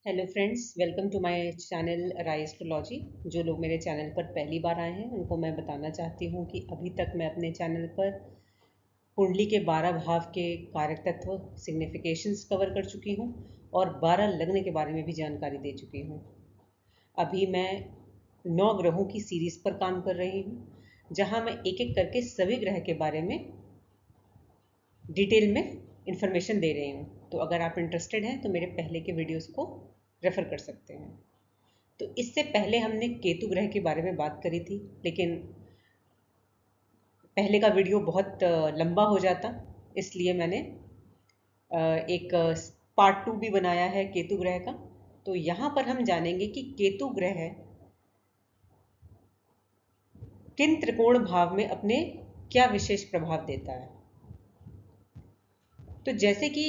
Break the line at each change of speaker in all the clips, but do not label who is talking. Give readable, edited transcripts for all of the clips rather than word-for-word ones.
Hello friends, welcome to my channel Rai astrology. जो लोग मेरे चैनल पर पहली बार आए हैं उनको मैं बताना चाहती हूँ कि अभी तक मैं अपने चैनल पर कुंडली के 12 भाव के कारक तत्व सिग्निफिकेशंस कवर कर चुकी हूँ और 12 लग्न के बारे में भी जानकारी दे चुकी हूँ। अभी मैं 9 ग्रहों की सीरीज़ पर काम कर रही हूँ, जहाँ मैं एक एक करके सभी ग्रह के बारे में डिटेल में इंफॉर्मेशन दे रही हूँ। तो अगर आप इंटरेस्टेड हैं तो मेरे पहले के वीडियोस को रेफ़र कर सकते हैं। तो इससे पहले हमने केतु ग्रह के बारे में बात करी थी, लेकिन पहले का वीडियो बहुत लंबा हो जाता, इसलिए मैंने एक पार्ट 2 भी बनाया है केतु ग्रह का। तो यहाँ पर हम जानेंगे कि केतु ग्रह किन त्रिकोण भाव में अपने क्या विशेष प्रभाव देता है। तो जैसे कि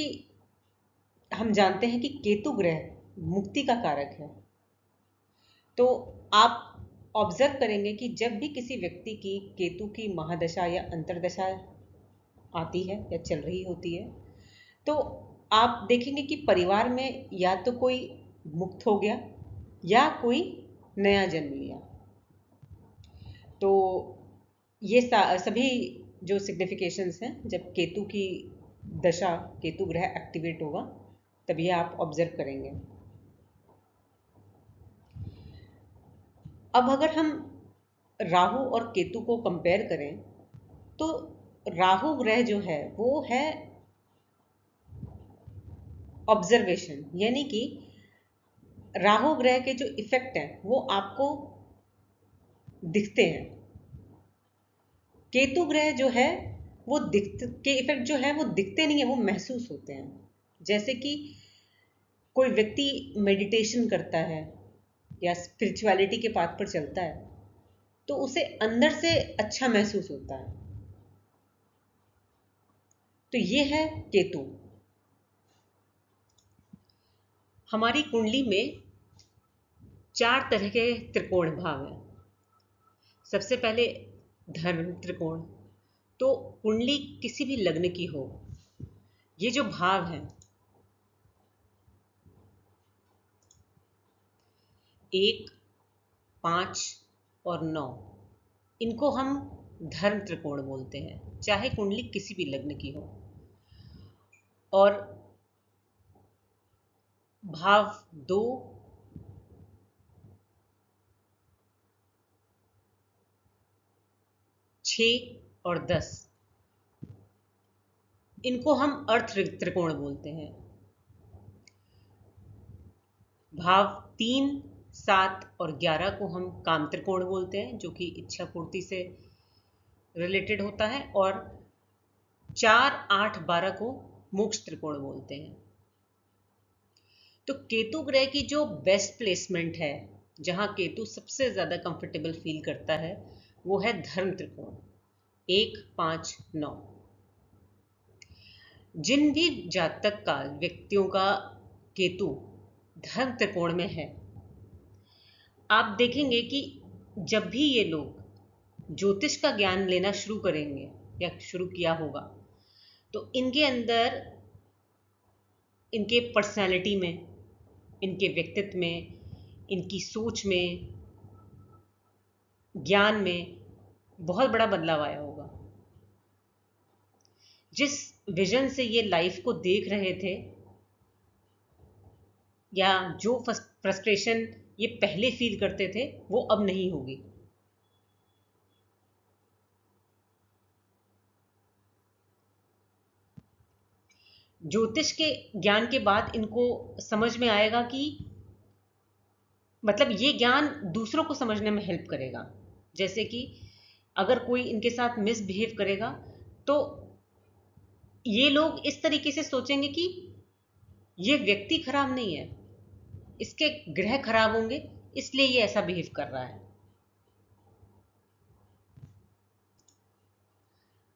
हम जानते हैं कि केतु ग्रह मुक्ति का कारक है, तो आप ऑब्जर्व करेंगे कि जब भी किसी व्यक्ति की केतु की महादशा या अंतर्दशा आती है या चल रही होती है, तो आप देखेंगे कि परिवार में या तो कोई मुक्त हो गया या कोई नया जन्म लिया। तो ये सभी जो सिग्निफिकेशंस हैं, जब केतु की दशा, केतु ग्रह एक्टिवेट होगा, तब ये आप ऑब्जर्व करेंगे। अब अगर हम राहु और केतु को कंपेयर करें, तो राहु ग्रह जो है वो है ऑब्जर्वेशन, यानी कि राहु ग्रह के जो इफेक्ट हैं वो आपको दिखते हैं। केतु ग्रह जो है वो के इफेक्ट जो है वो दिखते नहीं है, वो महसूस होते हैं। जैसे कि कोई व्यक्ति मेडिटेशन करता है या स्पिरिचुअलिटी के पाथ पर चलता है, तो उसे अंदर से अच्छा महसूस होता है। तो ये है केतु। हमारी कुंडली में 4 तरह के त्रिकोण भाव हैं। सबसे पहले धर्म त्रिकोण। तो कुंडली किसी भी लग्न की हो, ये जो भाव हैं 1, 5 और 9, इनको हम धर्म त्रिकोण बोलते हैं, चाहे कुंडली किसी भी लग्न की हो। और भाव 2, 6 और 10, इनको हम अर्थ त्रिकोण बोलते हैं। भाव 3, 7 और 11 को हम काम त्रिकोण बोलते हैं, जो कि इच्छा पूर्ति से रिलेटेड होता है। और 4, 8, 12 को मोक्ष त्रिकोण बोलते हैं। तो केतु ग्रह की जो बेस्ट प्लेसमेंट है, जहां केतु सबसे ज़्यादा कंफर्टेबल फील करता है, वो है धर्म त्रिकोण 1, 5, 9। जिन भी जातक का, व्यक्तियों का केतु धर्म त्रिकोण में है, आप देखेंगे कि जब भी ये लोग ज्योतिष का ज्ञान लेना शुरू करेंगे या शुरू किया होगा, तो इनके अंदर, इनके पर्सनालिटी में, इनके व्यक्तित्व में, इनकी सोच में, ज्ञान में बहुत बड़ा बदलाव आया होगा। जिस विजन से ये लाइफ को देख रहे थे, या जो फ्रस्ट्रेशन ये पहले फील करते थे, वो अब नहीं होगी। ज्योतिष के ज्ञान के बाद इनको समझ में आएगा कि मतलब ये ज्ञान दूसरों को समझने में हेल्प करेगा। जैसे कि अगर कोई इनके साथ मिसबिहेव करेगा, तो ये लोग इस तरीके से सोचेंगे कि ये व्यक्ति खराब नहीं है, इसके ग्रह खराब होंगे, इसलिए ये ऐसा बिहेव कर रहा है।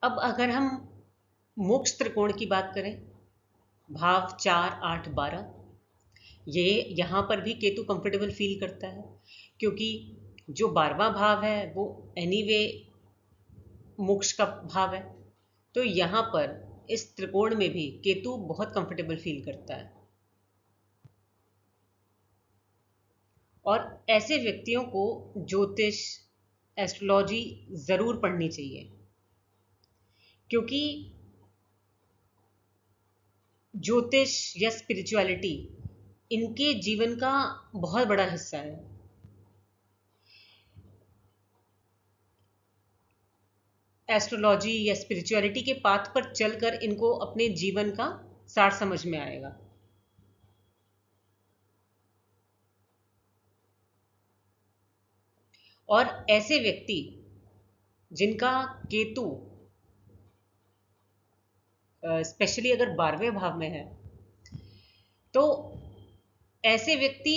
अब अगर हम मोक्ष त्रिकोण की बात करें, भाव 4, 8, 12, ये यहाँ पर भी केतु कंफर्टेबल फील करता है, क्योंकि जो 12वां भाव है वो एनीवे मोक्ष का भाव है। तो यहाँ पर इस त्रिकोण में भी केतु बहुत कंफर्टेबल फील करता है। और ऐसे व्यक्तियों को ज्योतिष, एस्ट्रोलॉजी ज़रूर पढ़नी चाहिए, क्योंकि ज्योतिष या स्पिरिचुअलिटी इनके जीवन का बहुत बड़ा हिस्सा है। एस्ट्रोलॉजी या स्पिरिचुअलिटी के पाथ पर चलकर इनको अपने जीवन का सार समझ में आएगा। और ऐसे व्यक्ति जिनका केतु स्पेशली अगर 12वें भाव में है, तो ऐसे व्यक्ति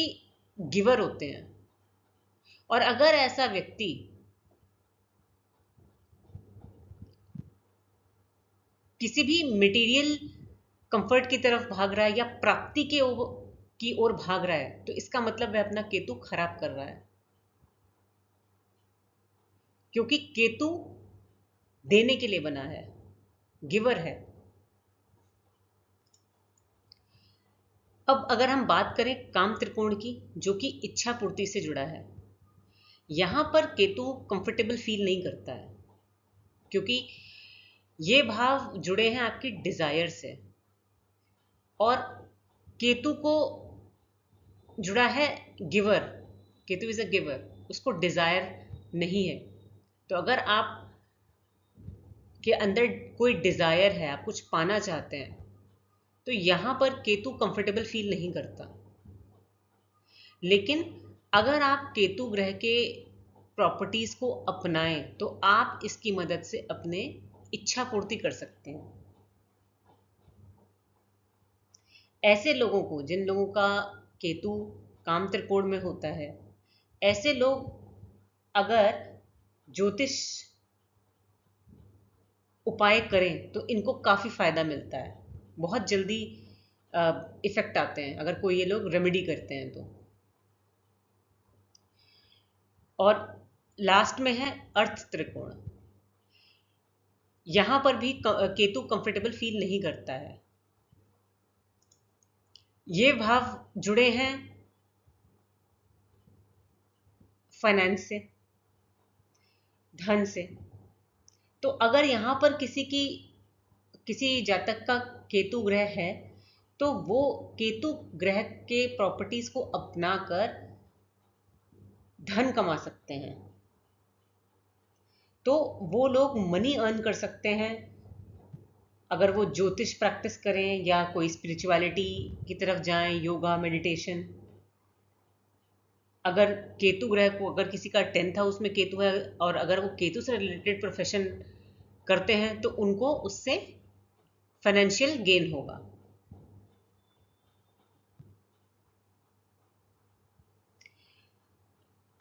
गिवर होते हैं। और अगर ऐसा व्यक्ति किसी भी मटेरियल कंफर्ट की तरफ भाग रहा है या प्राप्ति की ओर भाग रहा है, तो इसका मतलब वह अपना केतु खराब कर रहा है, क्योंकि केतु देने के लिए बना है, गिवर है। अब अगर हम बात करें काम त्रिकोण की, जो कि इच्छा पूर्ति से जुड़ा है, यहां पर केतु कंफर्टेबल फील नहीं करता है, क्योंकि ये भाव जुड़े हैं आपकी डिजायर से, और केतु को जुड़ा है giver. Ketu is a giver, उसको डिजायर नहीं है। तो अगर आप के अंदर कोई डिजायर है, आप कुछ पाना चाहते हैं, तो यहां पर केतु कंफर्टेबल फील नहीं करता। लेकिन अगर आप केतु ग्रह के प्रॉपर्टीज को अपनाएं, तो आप इसकी मदद से अपने इच्छा पूर्ति कर सकते हैं। ऐसे लोगों को, जिन लोगों का केतु काम त्रिकोण में होता है, ऐसे लोग अगर ज्योतिष उपाय करें तो इनको काफ़ी फ़ायदा मिलता है, बहुत जल्दी इफ़ेक्ट आते हैं अगर कोई ये लोग रेमेडी करते हैं तो। और लास्ट में है अर्थ त्रिकोण। यहां पर भी केतु कंफर्टेबल फील नहीं करता है। ये भाव जुड़े हैं फाइनेंस से, धन से। तो अगर यहां पर किसी जातक का केतु ग्रह है, तो वो केतु ग्रह के प्रॉपर्टीज को अपनाकर धन कमा सकते हैं। तो वो लोग मनी अर्न कर सकते हैं अगर वो ज्योतिष प्रैक्टिस करें या कोई स्पिरिचुअलिटी की तरफ जाएं, योगा, मेडिटेशन। अगर केतु ग्रह को, अगर किसी का 10th हाउस में केतु है और अगर वो केतु से रिलेटेड प्रोफेशन करते हैं, तो उनको उससे फाइनेंशियल गेन होगा।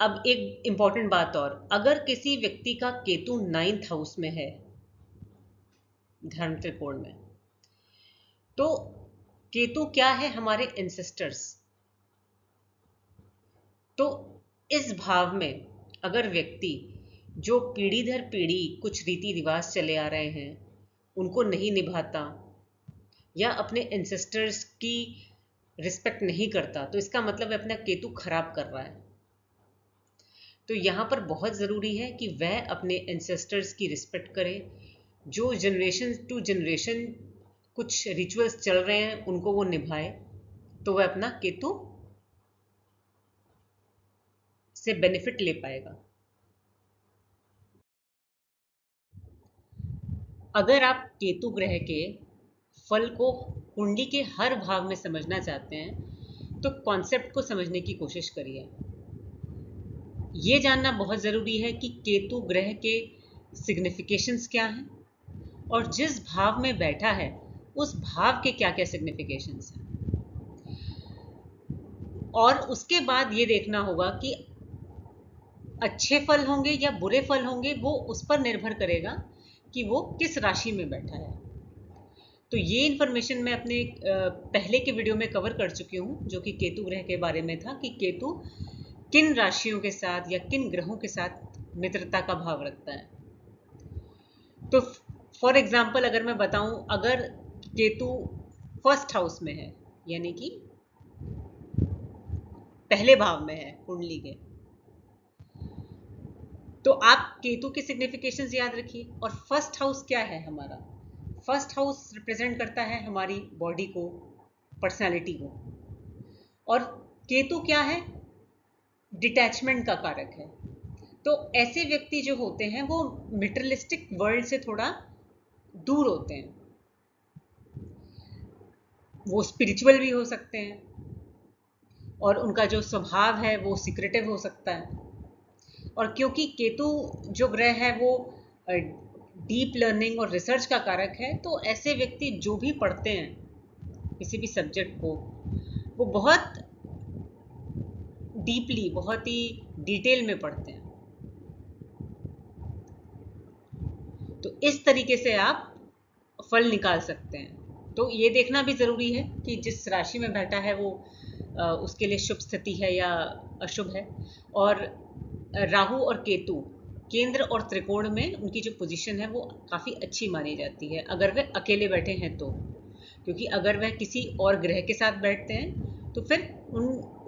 अब एक इंपॉर्टेंट बात और, अगर किसी व्यक्ति का केतु 9th हाउस में है धर्म त्रिकोण में, तो केतु क्या है? हमारे एंसेस्टर्स। तो इस भाव में अगर व्यक्ति जो पीढ़ी दर पीढ़ी कुछ रीति रिवाज चले आ रहे हैं उनको नहीं निभाता या अपने एंसेस्टर्स की रिस्पेक्ट नहीं करता, तो इसका मतलब है अपना केतु खराब कर रहा है। तो यहाँ पर बहुत ज़रूरी है कि वह अपने एंसेस्टर्स की रिस्पेक्ट करे। जो जनरेशन टू जनरेशन कुछ रिचुअल्स चल रहे हैं उनको वो निभाए, तो वह अपना केतु से बेनिफिट ले पाएगा। अगर आप केतु ग्रह के फल को कुंडली के हर भाव में समझना चाहते हैं, तो कॉन्सेप्ट को समझने की कोशिश करिए। ये जानना बहुत ज़रूरी है कि केतु ग्रह के सिग्निफिकेशंस क्या हैं और जिस भाव में बैठा है उस भाव के क्या क्या सिग्निफिकेशंस हैं। और उसके बाद ये देखना होगा कि अच्छे फल होंगे या बुरे फल होंगे, वो उस पर निर्भर करेगा कि वो किस राशि में बैठा है। तो ये इन्फॉर्मेशन मैं अपने पहले के वीडियो में कवर कर चुकी हूँ, जो कि केतु ग्रह के बारे में था कि केतु किन राशियों के साथ या किन ग्रहों के साथ मित्रता का भाव रखता है। तो फॉर एग्जाम्पल अगर मैं बताऊं, अगर केतु फर्स्ट हाउस में है, यानी कि पहले भाव में है कुंडली के। तो आप केतु के सिग्निफिकेशंस याद रखिए। और फर्स्ट हाउस क्या है हमारा? फर्स्ट हाउस रिप्रेजेंट करता है हमारी बॉडी को, पर्सनालिटी को। और केतु क्या है? डिटैचमेंट का कारक है। तो ऐसे व्यक्ति जो होते हैं वो मटेरियलिस्टिक वर्ल्ड से थोड़ा दूर होते हैं। वो स्पिरिचुअल भी हो सकते हैं और उनका जो स्वभाव है वो सीक्रेटिव हो सकता है। और क्योंकि केतु जो ग्रह है वो डीप लर्निंग और रिसर्च का कारक है, तो ऐसे व्यक्ति जो भी पढ़ते हैं किसी भी सब्जेक्ट को, वो बहुत डीपली, बहुत ही डिटेल में पढ़ते हैं। तो इस तरीके से आप फल निकाल सकते हैं। तो ये देखना भी ज़रूरी है कि जिस राशि में बैठा है वो उसके लिए शुभ स्थिति है या अशुभ है। और राहु और केतु केंद्र और त्रिकोण में उनकी जो पोजीशन है वो काफ़ी अच्छी मानी जाती है अगर वह अकेले बैठे हैं तो। क्योंकि अगर वह किसी और ग्रह के साथ बैठते हैं तो फिर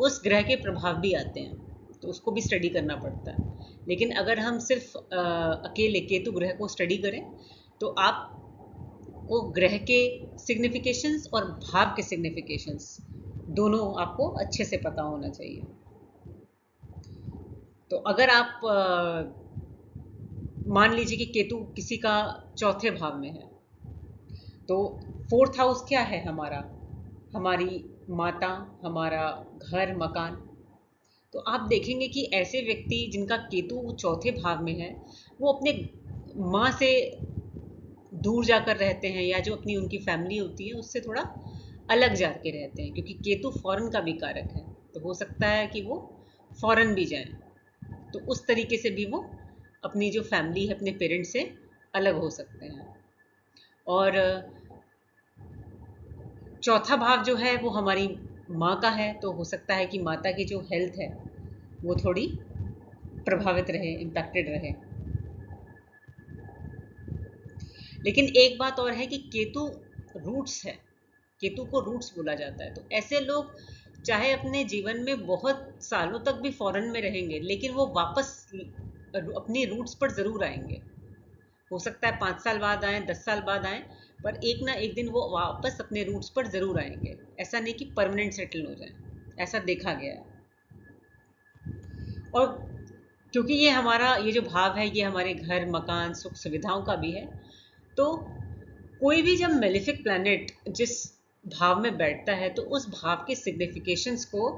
उस ग्रह के प्रभाव भी आते हैं, तो उसको भी स्टडी करना पड़ता है। लेकिन अगर हम सिर्फ अकेले केतु ग्रह को स्टडी करें तो आपको ग्रह के सिग्निफिकेशंस और भाव के सिग्निफिकेशंस दोनों आपको अच्छे से पता होना चाहिए। तो अगर आप मान लीजिए कि केतु किसी का चौथे भाव में है, तो फोर्थ हाउस क्या है हमारा? हमारी माता, हमारा घर, मकान। तो आप देखेंगे कि ऐसे व्यक्ति जिनका केतु चौथे भाव में है वो अपने माँ से दूर जाकर रहते हैं, या जो अपनी उनकी फैमिली होती है उससे थोड़ा अलग जाके रहते हैं, क्योंकि केतु फॉरेन का भी कारक है। तो हो सकता है कि वो फॉरेन भी जाएं, तो उस तरीके से भी वो अपनी जो फैमिली है, अपने पेरेंट्स से अलग हो सकते हैं। और चौथा भाव जो है वो हमारी माँ का है, तो हो सकता है कि माता की जो हेल्थ है वो थोड़ी प्रभावित रहे, इम्पैक्टेड रहे। लेकिन एक बात और है कि केतु रूट्स है, केतु को रूट्स बोला जाता है। तो ऐसे लोग चाहे अपने जीवन में बहुत सालों तक भी फॉरेन में रहेंगे, लेकिन वो वापस अपनी रूट्स पर ज़रूर आएंगे। हो सकता है 5 साल बाद आएँ, 10 साल बाद आएँ, पर एक ना एक दिन वो वापस अपने रूट्स पर ज़रूर आएंगे। ऐसा नहीं कि परमानेंट सेटल हो जाए, ऐसा देखा गया है। और क्योंकि ये जो भाव है ये हमारे घर, मकान, सुख सुविधाओं का भी है, तो कोई भी जब मेलेफिक प्लैनेट जिस भाव में बैठता है तो उस भाव के सिग्निफिकेशंस को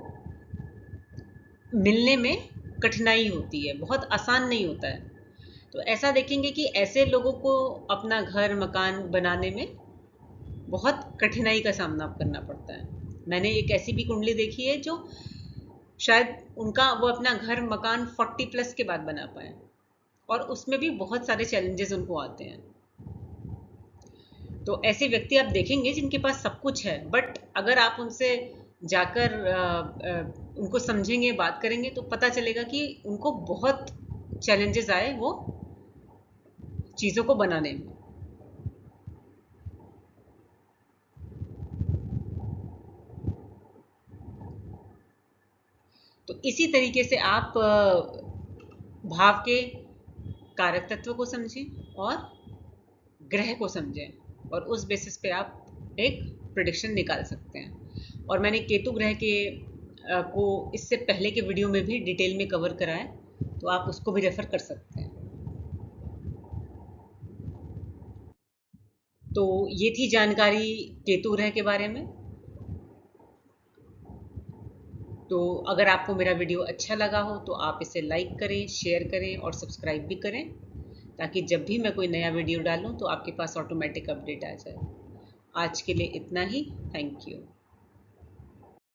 मिलने में कठिनाई होती है, बहुत आसान नहीं होता है। तो ऐसा देखेंगे कि ऐसे लोगों को अपना घर, मकान बनाने में बहुत कठिनाई का सामना करना पड़ता है। मैंने एक ऐसी भी कुंडली देखी है जो शायद वो अपना घर, मकान 40+ के बाद बना पाए, और उसमें भी बहुत सारे चैलेंजेस उनको आते हैं। तो ऐसे व्यक्ति आप देखेंगे जिनके पास सब कुछ है, बट अगर आप उनसे जाकर उनको समझेंगे, बात करेंगे, तो पता चलेगा कि उनको बहुत चैलेंजेस आए वो चीज़ों को बनाने में। तो इसी तरीके से आप भाव के कारक तत्व को समझें और ग्रह को समझें, और उस बेसिस पे आप एक प्रेडिक्शन निकाल सकते हैं। और मैंने केतु ग्रह के को इससे पहले के वीडियो में भी डिटेल में कवर करा है, तो आप उसको भी रेफर कर सकते हैं। तो ये थी जानकारी केतु ग्रह के बारे में। तो अगर आपको मेरा वीडियो अच्छा लगा हो तो आप इसे लाइक करें, शेयर करें और सब्सक्राइब भी करें, ताकि जब भी मैं कोई नया वीडियो डालूं तो आपके पास ऑटोमेटिक अपडेट आ जाए। आज के लिए इतना ही। Thank you.